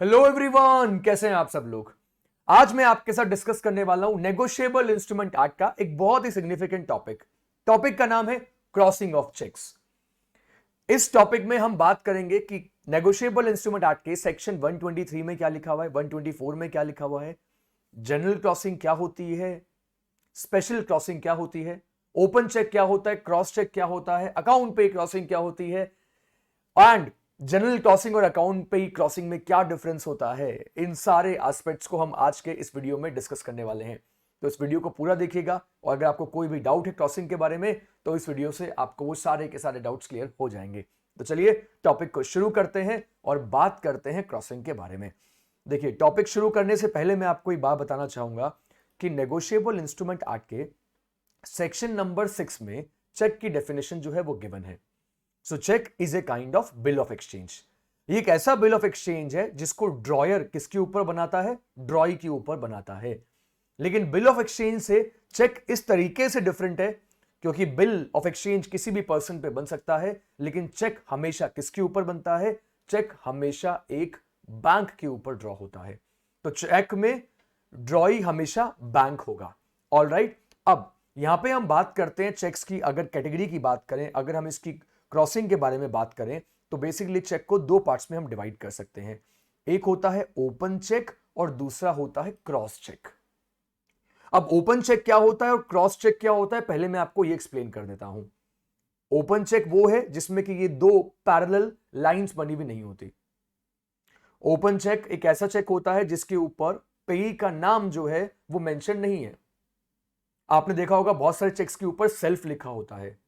Hello everyone, कैसे हैं आप सब लोग। आज मैं आपके साथ डिस्कस करने वाला हूं नेगोशिएबल इंस्ट्रूमेंट एक्ट का एक बहुत ही सिग्निफिकेंट टॉपिक का नाम है क्रॉसिंग ऑफ चेक्स। इस टॉपिक में हम बात करेंगे कि नेगोशिएबल इंस्ट्रूमेंट एक्ट के सेक्शन 123 में क्या लिखा हुआ है, 124 में क्या लिखा हुआ है, जनरल क्रॉसिंग क्या होती है, स्पेशल क्रॉसिंग क्या होती है, ओपन चेक क्या होता है, क्रॉस चेक क्या होता है, अकाउंट पे क्रॉसिंग क्या होती है, एंड जनरल क्रॉसिंग और अकाउंट पे क्रॉसिंग में क्या डिफरेंस होता है। इन सारे एस्पेक्ट्स को हम आज के इस वीडियो में डिस्कस करने वाले हैं, तो इस वीडियो को पूरा देखिएगा। और अगर आपको कोई भी डाउट है क्रॉसिंग के बारे में तो इस वीडियो से आपको वो सारे के सारे डाउट्स क्लियर हो जाएंगे। तो चलिए टॉपिक को शुरू करते हैं और बात करते हैं क्रॉसिंग के बारे में। देखिए, टॉपिक शुरू करने से पहले मैं आपको एक बात बताना चाहूंगा कि नेगोशिएबल इंस्ट्रूमेंट एक्ट के सेक्शन नंबर 6 में चेक की डेफिनेशन जो है वो गिवन है। So cheque is a kind of bill of exchange. ये एक ऐसा बिल ऑफ एक्सचेंज है जिसको ड्रॉयर किसके ऊपर बनाता है, ड्रॉई के ऊपर बनाता है। लेकिन बिल ऑफ एक्सचेंज से चेक इस तरीके से डिफरेंट है क्योंकि बिल ऑफ एक्सचेंज किसी भी पर्सन पे बन सकता है, लेकिन चेक हमेशा किसके ऊपर बनता है, चेक हमेशा एक बैंक के ऊपर ड्रॉ होता है। तो चेक में ड्रॉई हमेशा बैंक होगा। ऑल राइट, अब यहां पे हम बात करते हैं चेक्स की। अगर कैटेगरी की बात करें, अगर हम इसकी क्रॉसिंग के बारे में बात करें तो बेसिकली चेक को दो पार्ट्स में हम डिवाइड कर सकते हैं। एक होता है ओपन चेक और दूसरा होता है क्रॉस चेक। अब ओपन चेक क्या होता है और क्रॉस चेक क्या होता है, पहले मैं आपको ये एक्सप्लेन कर देता हूं। ओपन चेक वो है जिसमें कि ये दो पैरेलल लाइंस बनी हुई नहीं होती। ओपन चेक एक ऐसा चेक होता है जिसके ऊपर पेई का नाम जो है वो मेंशन नहीं है। आपने देखा होगा बहुत सारे चेक्स के ऊपर सेल्फ लिखा होता है।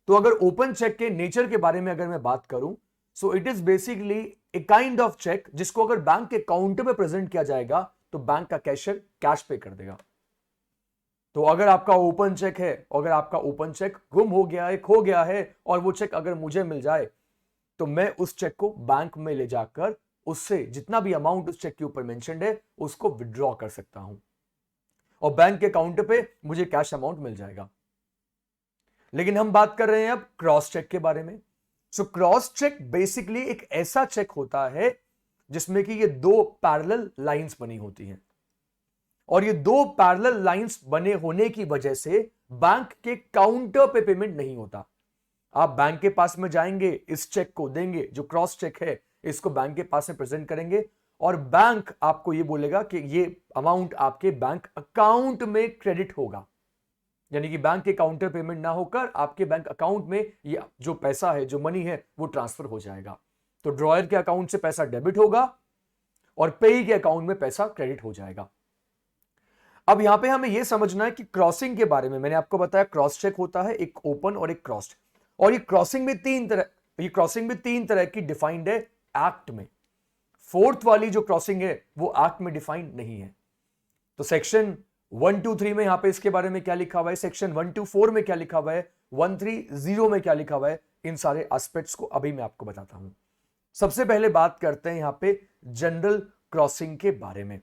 तो अगर ओपन चेक के नेचर के बारे में अगर मैं बात करूं, so it is basically a kind of cheque जिसको अगर बैंक के काउंटर पे प्रेजेंट किया जाएगा तो बैंक का कैशियर कैश पे कर देगा। तो अगर आपका ओपन चेक है, अगर आपका ओपन चेक गुम हो गया है, खो गया है, और वो चेक अगर मुझे मिल जाए तो मैं उस चेक को बैंक में ले जाकर उससे जितना भी अमाउंट उस चेक के ऊपर मेंशन्ड है उसको विड्रॉ कर सकता हूं और बैंक के काउंटर पे मुझे कैश अमाउंट मिल जाएगा। लेकिन हम बात कर रहे हैं अब क्रॉस चेक के बारे में। सो क्रॉस चेक बेसिकली एक ऐसा चेक होता है जिसमें कि ये दो पैरेलल लाइंस बनी होती हैं और ये दो पैरेलल लाइंस बने होने की वजह से बैंक के काउंटर पे पेमेंट नहीं होता। आप बैंक के पास में जाएंगे, इस चेक को देंगे, जो क्रॉस चेक है इसको बैंक के पास में प्रेजेंट करेंगे और बैंक आपको ये बोलेगा कि ये अमाउंट आपके बैंक अकाउंट में क्रेडिट होगा। यानी कि बैंक के काउंटर पेमेंट ना होकर आपके बैंक अकाउंट में ये जो पैसा है, जो मनी है, वो ट्रांसफर हो जाएगा। तो ड्रॉयर के अकाउंट से पैसा डेबिट होगा और पेई के अकाउंट में पैसा क्रेडिट हो जाएगा। अब यहां पे हमें यह समझना है कि क्रॉसिंग के बारे में मैंने आपको बताया क्रॉस चेक होता है एक ओपन और एक क्रॉस्ड, और ये क्रॉसिंग भी तीन तरह की डिफाइंड है एक्ट में। फोर्थ वाली जो क्रॉसिंग है वो एक्ट में डिफाइंड नहीं है। तो सेक्शन 123 में यहां पे इसके बारे में क्या लिखा हुआ है, सेक्शन 124 में क्या लिखा हुआ है, 130 में क्या लिखा हुआ है, इन सारे एस्पेक्ट्स को अभी मैं आपको बताता हूं। सबसे पहले बात करते हैं यहां पे जनरल क्रॉसिंग के बारे में।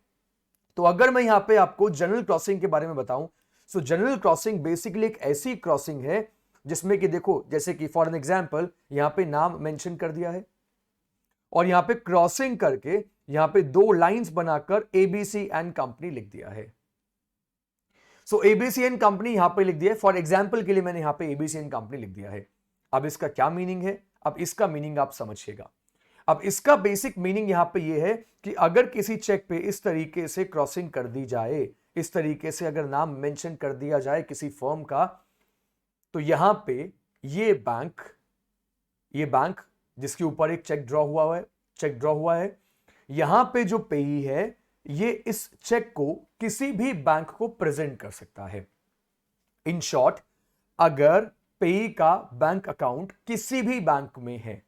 तो अगर मैं यहां पे आपको जनरल क्रॉसिंग के बारे में बताऊं, सो जनरल क्रॉसिंग बेसिकली एक ऐसी क्रॉसिंग है जिसमें कि देखो, जैसे कि फॉर एन एग्जांपल यहां पे नाम मेंशन कर दिया है और यहां पे क्रॉसिंग करके यहां पे दो लाइंस बनाकर एबीसी एंड कंपनी लिख दिया है। सो एबीसीएन कंपनी यहां पे लिख दिया है। फॉर एग्जांपल के लिए मैंने यहां पे एबीसीएन कंपनी लिख दिया है। अब इसका क्या मीनिंग है, अब इसका मीनिंग आप समझिएगा। अब इसका बेसिक मीनिंग यहां पे ये है कि अगर किसी चेक पे इस तरीके से क्रॉसिंग कर दी जाए, इस तरीके से अगर नाम मेंशन कर दिया जाए किसी फर्म का, तो यहां पे ये बैंक जिसके ऊपर एक चेक ड्रॉ हुआ है, यहां पे जो पेई है ये इस चेक को किसी भी बैंक को प्रेजेंट कर सकता है। इन शॉर्ट, अगर पेई का बैंक अकाउंट किसी भी बैंक में है,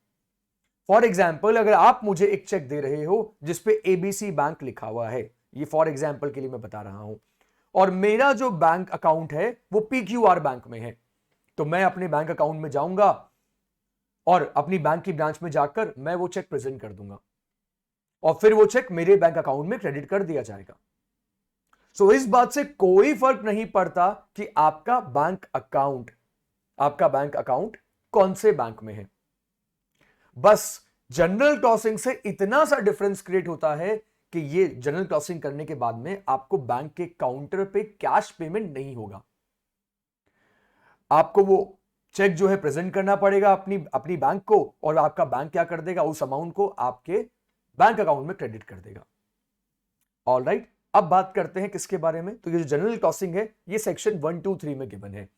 फॉर एग्जाम्पल अगर आप मुझे एक चेक दे रहे हो जिसपे एबीसी बैंक लिखा हुआ है, ये फॉर एग्जाम्पल के लिए मैं बता रहा हूं, और मेरा जो बैंक अकाउंट है वो पीक्यूआर बैंक में है, तो मैं अपने बैंक अकाउंट में जाऊंगा और अपनी बैंक की ब्रांच में जाकर मैं वो चेक प्रेजेंट कर दूंगा और फिर वो चेक मेरे बैंक अकाउंट में क्रेडिट कर दिया जाएगा। सो इस बात से कोई फर्क नहीं पड़ता कि आपका बैंक अकाउंट कौन से बैंक में है। बस जनरल क्रॉसिंग से इतना सा डिफरेंस क्रिएट होता है कि ये जनरल क्रॉसिंग करने के बाद में आपको बैंक के काउंटर पे कैश पेमेंट नहीं होगा। आपको वो चेक जो है प्रेजेंट करना पड़ेगा अपनी अपनी बैंक को, और आपका बैंक क्या कर देगा, उस अमाउंट को आपके बैंक अकाउंट में क्रेडिट कर देगा। ऑल राइट, अब बात करते हैं किसके बारे में। तो ये जो जनरल क्रॉसिंग है ये सेक्शन 123 में गिवन है।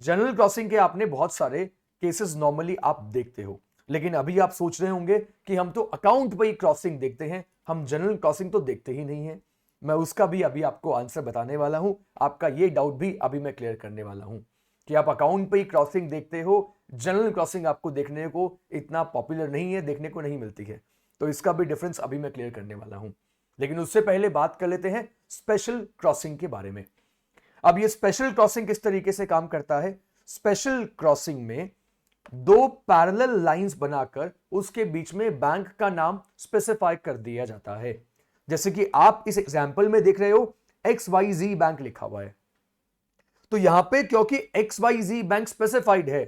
जनरल क्रॉसिंग के आपने बहुत सारे केसेस नॉर्मली आप देखते हो, लेकिन अभी आप सोच रहे होंगे कि हम तो अकाउंट पे ही क्रॉसिंग देखते हैं, हम जनरल क्रॉसिंग तो देखते ही नहीं है। मैं उसका भी अभी आपको आंसर बताने वाला हूं, आपका ये डाउट भी अभी मैं क्लियर करने वाला हूं कि आप अकाउंट पे ही क्रॉसिंग देखते हो, जनरल क्रॉसिंग आपको देखने को इतना पॉपुलर नहीं है, देखने को नहीं मिलती है। तो इसका भी डिफरेंस अभी मैं क्लियर करने वाला हूं, लेकिन उससे पहले बात कर लेते हैं स्पेशल क्रॉसिंग के बारे में। अब ये स्पेशल क्रॉसिंग किस तरीके से काम करता है। स्पेशल क्रॉसिंग में दो पैरेलल लाइंस बनाकर उसके बीच में बैंक का नाम स्पेसिफाई कर दिया जाता है। जैसे कि आप इस एग्जांपल में देख रहे हो XYZ बैंक लिखा हुआ है, तो यहां पे क्योंकि XYZ बैंक स्पेसिफाइड है,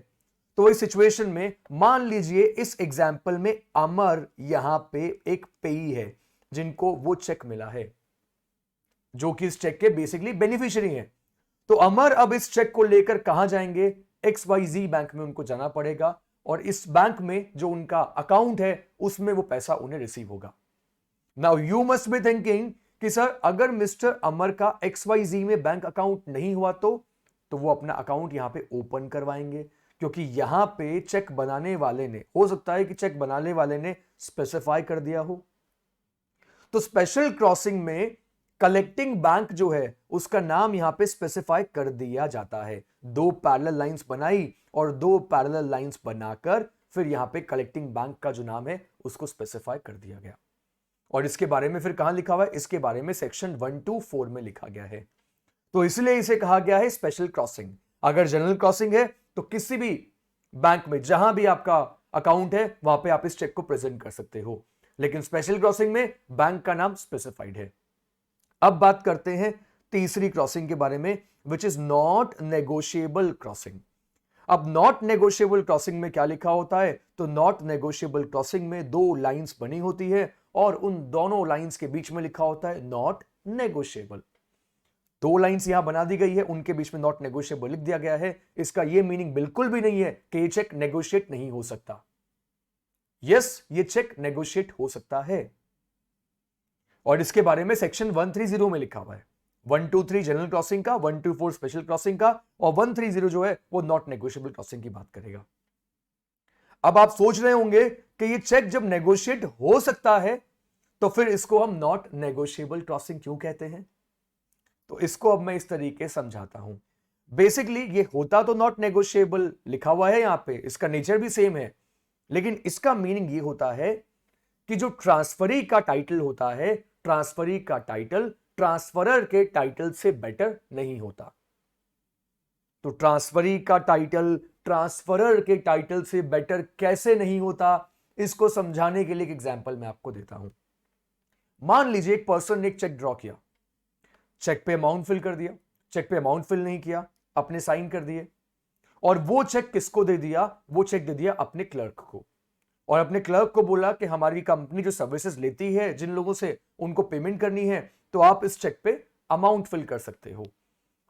तो वही सिचुएशन में मान लीजिए इस एग्जांपल में अमर यहां पे एक पेई है जिनको वो चेक मिला है, जो कि इस चेक के बेसिकली बेनिफिशियरी हैं। तो अमर अब इस चेक को लेकर कहां जाएंगे, XYZ बैंक में उनको जाना पड़ेगा, और इस बैंक में जो उनका अकाउंट है उसमें वो पैसा उन्हें रिसीव होगा। Now you must be thinking कि सर अगर मिस्टर अमर का XYZ में बैंक अकाउंट नहीं हुआ तो वो अपना अकाउंट यहां पे ओपन करवाएंगे, क्योंकि यहां पे चेक बनाने वाले ने, हो सकता है कि चेक बनाने वाले ने स्पेसिफाई कर दिया हो। तो स्पेशल क्रॉसिंग में कलेक्टिंग बैंक जो है उसका नाम यहां पे स्पेसिफाई कर दिया जाता है। दो पैरेलल लाइंस बनाई और दो पैरेलल लाइंस बनाकर फिर यहां पे कलेक्टिंग बैंक का जो नाम है उसको स्पेसिफाई कर दिया गया। और इसके बारे में फिर कहां लिखा हुआ है, इसके बारे में सेक्शन 124 में लिखा गया है। तो इसलिए इसे कहा गया है स्पेशल क्रॉसिंग। अगर जनरल क्रॉसिंग है तो किसी भी बैंक में जहां भी आपका अकाउंट है वहां पे आप इस चेक को प्रेजेंट कर सकते हो, लेकिन स्पेशल क्रॉसिंग में बैंक का नाम स्पेसिफाइड है। अब बात करते हैं तीसरी क्रॉसिंग के बारे में, which is not negotiable crossing. अब नॉट नेगोशिएबल क्रॉसिंग में क्या लिखा होता है, तो नॉट नेगोशिएबल क्रॉसिंग में दो लाइंस बनी होती है और उन दोनों लाइंस के बीच में लिखा होता है नॉट नेगोशिएबल। दो लाइंस यहां बना दी गई है, उनके बीच में नॉट नेगोशिएबल लिख दिया गया है। इसका यह मीनिंग बिल्कुल भी नहीं है कि ये चेक नेगोशिएट नहीं हो सकता। यस, ये चेक नेगोशिएट हो सकता है, और इसके बारे में सेक्शन 130 में लिखा हुआ है। 123 जनरल क्रॉसिंग का, 124 स्पेशल क्रॉसिंग का, और 130 जो है वो नॉट नेगोशिएबल क्रॉसिंग की बात करेगा। अब आप सोच रहे होंगे कि ये चेक जब नेगोशिएट हो सकता है तो फिर इसको हम नॉट नेगोशिएबल क्रॉसिंग क्यों कहते हैं। तो इसको अब मैं इस तरीके समझाता हूं। बेसिकली ये होता तो नॉट नेगोशिएबल लिखा हुआ है यहां पे, इसका नेचर भी सेम है, लेकिन इसका मीनिंग ये होता है कि जो ट्रांसफरी का टाइटल होता है, ट्रांसफरी का टाइटल ट्रांसफरर के टाइटल से बेटर नहीं होता। तो ट्रांसफरी का टाइटल ट्रांसफरर के टाइटल से बेटर कैसे नहीं होता, इसको समझाने के लिए एक एग्जांपल मैं आपको देता हूं। मान लीजिए एक पर्सन ने एक चेक ड्रॉ किया, चेक पे अमाउंट फिल कर दिया, चेक पे अमाउंट फिल नहीं किया, अपने साइन कर दिए, और वो चेक किसको दे दिया, वो चेक दे दिया अपने क्लर्क को, और अपने क्लर्क को बोला कि हमारी कंपनी जो सर्विसेज लेती है जिन लोगों से, उनको पेमेंट करनी है, तो आप इस चेक पे अमाउंट फिल कर सकते हो।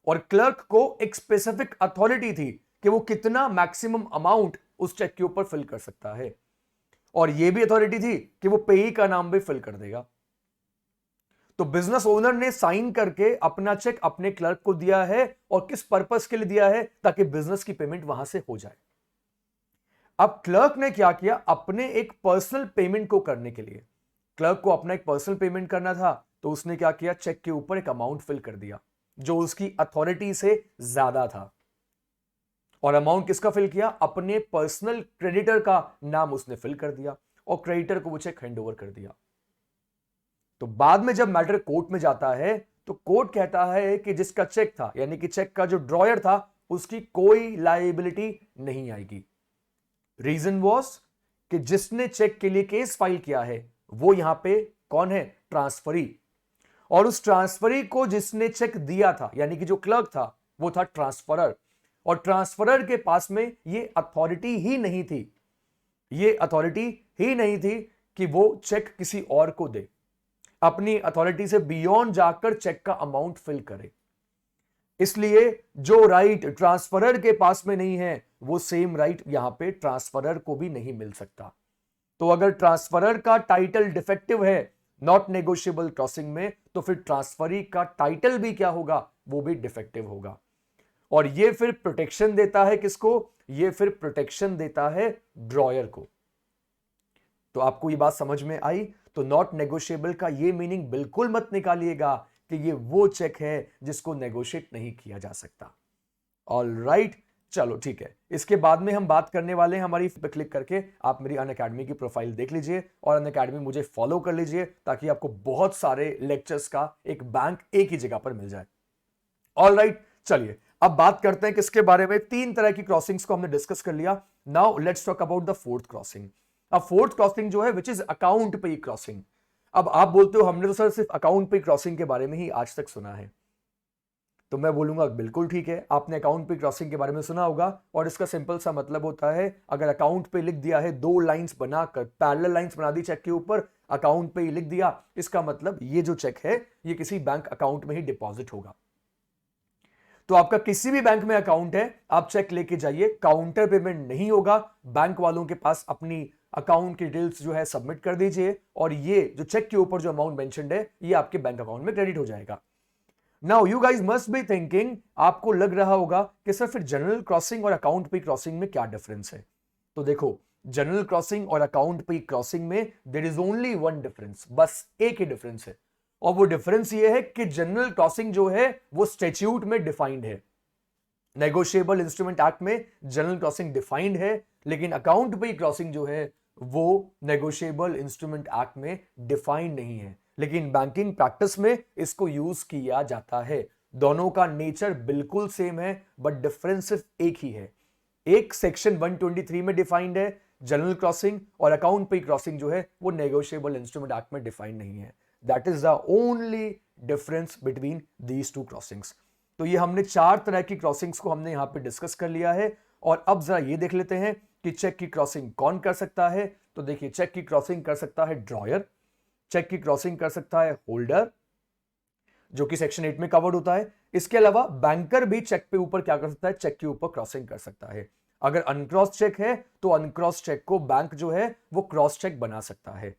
और क्लर्क को एक स्पेसिफिक अथॉरिटी थी कि वो कितना मैक्सिमम अमाउंट उस चेक के ऊपर फिल कर सकता है, और ये भी अथॉरिटी थी कि वो पेई का नाम भी फिल कर देगा। तो बिजनेस ओनर ने साइन करके अपना चेक अपने क्लर्क को दिया है, और किस पर्पस के लिए दिया है, ताकि बिजनेस की पेमेंट वहां से हो जाए। अब क्लर्क ने क्या किया, अपने एक पर्सनल पेमेंट को करने के लिए, क्लर्क को अपना एक पर्सनल पेमेंट करना था, तो उसने क्या किया, चेक के ऊपर एक अमाउंट फिल कर दिया जो उसकी अथॉरिटी से ज्यादा था। और अमाउंट किसका फिल किया, अपने पर्सनल क्रेडिटर का नाम उसने फिल कर दिया, और क्रेडिटर को वो चेक हैंड ओवर कर दिया। तो बाद में जब मैटर कोर्ट में जाता है तो कोर्ट कहता है कि जिसका चेक था, यानी कि चेक का जो ड्रॉयर था, उसकी कोई लायबिलिटी नहीं आएगी। रीजन वॉज कि जिसने चेक के लिए केस फाइल किया है वो यहां पे कौन है, ट्रांसफरी, और उस ट्रांसफरी को जिसने चेक दिया था, यानी कि जो क्लर्क था, वो था ट्रांसफरर, और ट्रांसफरर के पास में ये अथॉरिटी ही नहीं थी ये अथॉरिटी ही नहीं थी कि वो चेक किसी और को दे, अपनी अथॉरिटी से बियॉन्ड जाकर चेक का अमाउंट फिल करे। इसलिए जो राइट ट्रांसफरर के पास में नहीं है वो सेम राइट यहां पे ट्रांसफरर को भी नहीं मिल सकता। तो अगर ट्रांसफरर का टाइटल डिफेक्टिव है नॉट नेगोशिएबल क्रॉसिंग में, तो फिर ट्रांसफरी का टाइटल भी क्या होगा, वो भी डिफेक्टिव होगा। और ये फिर प्रोटेक्शन देता है किसको, ये फिर प्रोटेक्शन देता है ड्रॉयर को। तो आपको ये बात समझ में आई। तो नॉट नेगोशिएबल का ये मीनिंग बिल्कुल मत निकालिएगा कि ये वो चेक है जिसको नेगोशिएट नहीं किया जा सकता। ऑल राइट, चलो ठीक है। इसके बाद में हम बात करने वाले हैं, हमारी पे क्लिक करके आप मेरी अनअकैडमी की प्रोफाइल देख लीजिए और अनअकैडमी मुझे फॉलो कर लीजिए ताकि आपको बहुत सारे लेक्चर्स का एक बैंक एक ही जगह पर मिल जाए। ऑल राइट, चलिए अब बात करते हैं किसके बारे में। 3 तरह की क्रॉसिंग्स को हमने डिस्कस कर लिया। Now let's talk about the fourth crossing. अब फोर्थ क्रॉसिंग जो है which is account payee crossing. अब आप बोलते हो हमने तो सर सिर्फ अकाउंट पे क्रॉसिंग के बारे में ही आज तक सुना है, तो मैं बोलूंगा बिल्कुल ठीक है, आपने अकाउंट पे क्रॉसिंग के बारे में सुना होगा। और इसका सिंपल सा मतलब होता है, अगर अकाउंट पे लिख दिया है 2 लाइंस बनाकर, पैरेलल लाइंस बना दी चेक के ऊपर, अकाउंट पे ही लिख दिया, इसका मतलब ये जो चेक है ये किसी बैंक अकाउंट में ही डिपॉजिट होगा। तो आपका किसी भी बैंक में अकाउंट है, आप चेक लेके जाइए, काउंटर पेमेंट नहीं होगा, बैंक वालों के पास अपनी अकाउंट की डिटेल्स जो है सबमिट कर दीजिए और ये जो चेक के ऊपर जो अमाउंट मेंशन्ड है ये आपके बैंक अकाउंट में क्रेडिट हो जाएगा। Now you guys must be thinking, आपको लग रहा होगा कि सर फिर जनरल क्रॉसिंग और अकाउंट पे क्रॉसिंग में क्या डिफरेंस है। तो देखो, जनरल क्रॉसिंग और अकाउंट पे क्रॉसिंग में there is only one difference, बस एक ही डिफरेंस है। और वो डिफरेंस ये है कि जनरल क्रॉसिंग जो है वो स्टैट्यूट में डिफाइंड है, नेगोशिएबल इंस्ट्रूमेंट एक्ट में जनरल क्रॉसिंग डिफाइंड है, लेकिन अकाउंट पे क्रॉसिंग जो है वो नेगोशिएबल इंस्ट्रूमेंट एक्ट में डिफाइंड नहीं है, लेकिन बैंकिंग प्रैक्टिस में इसको यूज किया जाता है। दोनों का नेचर बिल्कुल सेम है, बट डिफरेंस सिर्फ एक ही है। एक सेक्शन 123 में डिफाइंड है जनरल क्रॉसिंग, और अकाउंट पे क्रॉसिंग जो है वो नेगोशिएबल इंस्ट्रूमेंट एक्ट में डिफाइंड नहीं है। That is the only difference between these two crossings. तो ये हमने 4 तरह की क्रॉसिंग्स को हमने यहां पे डिस्कस कर लिया है। और अब जरा ये देख लेते हैं कि चेक की क्रॉसिंग कौन कर सकता है। तो देखिए, चेक की क्रॉसिंग कर सकता है ड्रॉयर, चेक की क्रॉसिंग कर सकता है होल्डर, जो कि सेक्शन 8 में कवर्ड होता है। इसके अलावा बैंकर भी चेक पे ऊपर क्या कर सकता है, चेक के ऊपर क्रॉसिंग कर सकता है। अगर अनक्रॉस चेक है तो अनक्रॉस चेक को बैंक जो है वो क्रॉस चेक बना सकता है।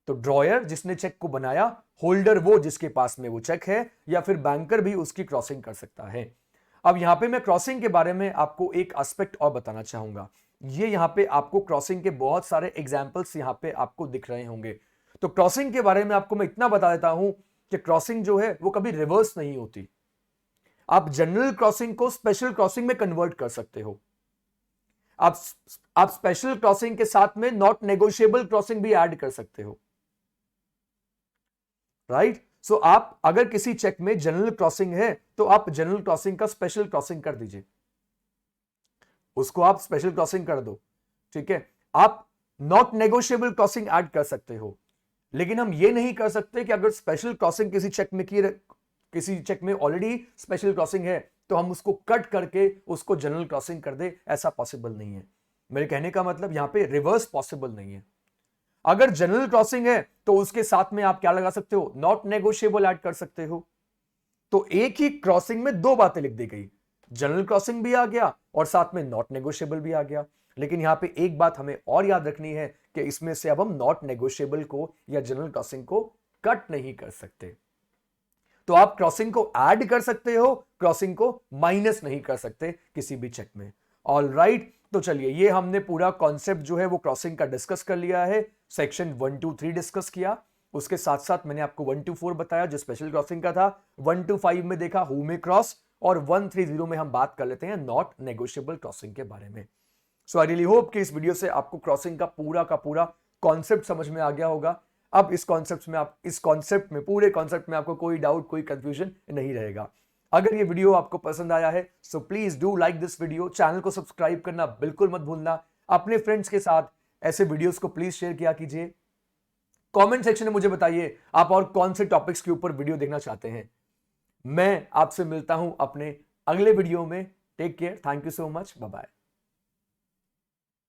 तो ड्रॉयर जिसने चेक को बनाया, होल्डर वो जिसके पास में वो चेक है, या फिर बैंकर भी उसकी क्रॉसिंग कर सकता है। अब यहां पे मैं क्रॉसिंग के बारे में आपको एक एस्पेक्ट और बताना चाहूंगा। ये यहां पे आपको क्रॉसिंग के बहुत सारे एग्जांपल्स यहां पे आपको दिख रहे होंगे। तो क्रॉसिंग के बारे में आपको मैं इतना बता देता हूं कि क्रॉसिंग जो है वो कभी रिवर्स नहीं होती। आप जनरल क्रॉसिंग को स्पेशल क्रॉसिंग में कन्वर्ट कर सकते हो। आप स्पेशल क्रॉसिंग के साथ में नॉट नेगोशिएबल क्रॉसिंग भी ऐड कर सकते हो, राइट। सो आप अगर किसी चेक में जनरल क्रॉसिंग है तो आप जनरल क्रॉसिंग का स्पेशल क्रॉसिंग कर दीजिए, उसको आप स्पेशल क्रॉसिंग कर दो, ठीक है। आप नॉट नेगोशिएबल क्रॉसिंग ऐड कर सकते हो, लेकिन हम ये नहीं कर सकते कि अगर स्पेशल क्रॉसिंग किसी चेक में की, किसी चेक में ऑलरेडी स्पेशल क्रॉसिंग है तो हम उसको कट करके उसको जनरल क्रॉसिंग कर दे। ऐसा पॉसिबल नहीं है। मेरे कहने का मतलब यहां पे रिवर्स पॉसिबल नहीं है। अगर जनरल क्रॉसिंग है तो उसके साथ में आप क्या लगा सकते हो, नॉट नेगोशिएबल ऐड कर सकते हो। तो एक ही क्रॉसिंग में 2 बातें लिख दी गई, जनरल क्रॉसिंग भी आ गया और साथ में नॉट नेगोशिएबल भी आ गया। लेकिन यहां पे एक बात हमें और याद रखनी है कि इसमें से अब हम नॉट नेगोशिएबल को या जनरल क्रॉसिंग को कट नहीं कर सकते। तो आप क्रॉसिंग को ऐड कर सकते हो, क्रॉसिंग को माइनस नहीं कर सकते किसी भी चेक में। ऑल राइट, तो चलिए ये हमने पूरा कॉन्सेप्ट जो है वो क्रॉसिंग का डिस्कस कर लिया है। सेक्शन 1 to 3 डिस्कस किया, उसके साथ साथ मैंने आपको 1 to 4 बताया जो स्पेशल क्रॉसिंग का था। 1 to 5 में देखा हु मे क्रॉस, और 130 में हम बात कर लेते हैं नॉट नेगोशिएबल क्रॉसिंग के बारे में। सो आई रियली होप कि इस वीडियो से आपको क्रॉसिंग का पूरा कॉन्सेप्ट समझ में आ गया होगा। अब इस कॉन्सेप्ट में पूरे कॉन्सेप्ट में आपको कोई डाउट, कोई कंफ्यूजन नहीं रहेगा। अगर ये वीडियो आपको पसंद आया है so please do like this video, channel को सब्सक्राइब करना बिल्कुल मत भूलना। अपने फ्रेंड्स के साथ ऐसे वीडियोस को प्लीज शेयर किया कीजिए। कमेंट सेक्शन में मुझे बताइए आप और कौन से टॉपिक्स के ऊपर वीडियो देखना चाहते हैं। मैं आपसे मिलता हूं अपने अगले वीडियो में। Take care, thank you so much, bye bye.